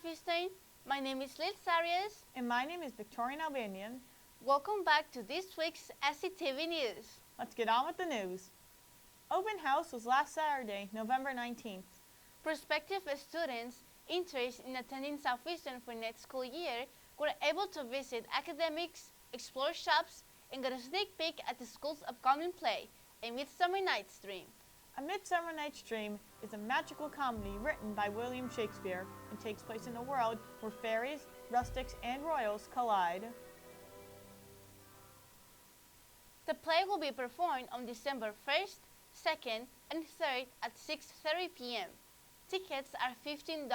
Southeastern. My name is Liz Arias. And my name is Victorian Albanian. Welcome back to this week's SETV News. Let's get on with the news. Open house was last Saturday, November 19th. Prospective students interested in attending Southeastern for next school year were able to visit academics, explore shops, and get a sneak peek at the school's upcoming play, A Midsummer Night's Dream. A Midsummer Night's Dream is a magical comedy written by William Shakespeare and takes place in a world where fairies, rustics, and royals collide. The play will be performed on December 1st, 2nd, and 3rd at 6:30 p.m. Tickets are $15.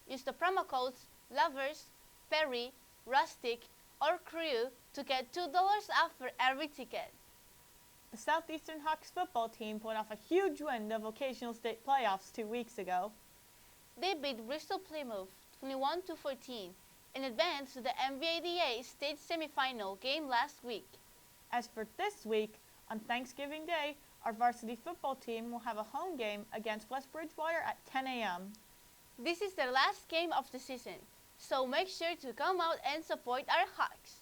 Use the promo codes LOVERS, FAIRY, RUSTIC, or CREW to get $2 off for every ticket. The Southeastern Hawks football team pulled off a huge win in the vocational state playoffs 2 weeks ago. They beat Bristol Plymouth 21-14 and advanced to the MVADA state semifinal game last week. As for this week, on Thanksgiving Day, our varsity football team will have a home game against West Bridgewater at 10 a.m. This is their last game of the season, so make sure to come out and support our Hawks.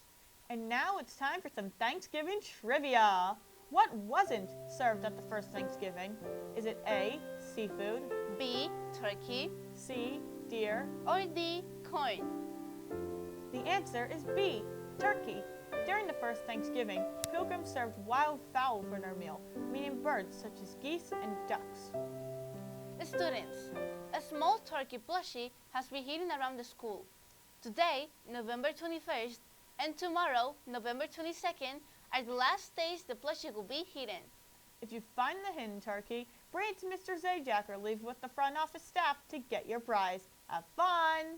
And now it's time for some Thanksgiving trivia. What wasn't served at the first Thanksgiving? Is it A, seafood, B, turkey, C, deer, or D, corn? The answer is B, turkey. During the first Thanksgiving, pilgrims served wild fowl for their meal, meaning birds such as geese and ducks. Students, a small turkey plushie has been hidden around the school. Today, November 21st, and tomorrow, November 22nd, are the last days the plushie will be hidden. If you find the hidden turkey, bring it to Mr. Zajac or leave with the front office staff to get your prize. Have fun!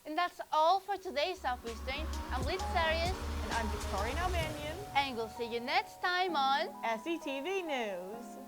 And that's all for today, Southeastern. I'm Liz Arias. And I'm Victorian Albanian. And we'll see you next time on SETV News.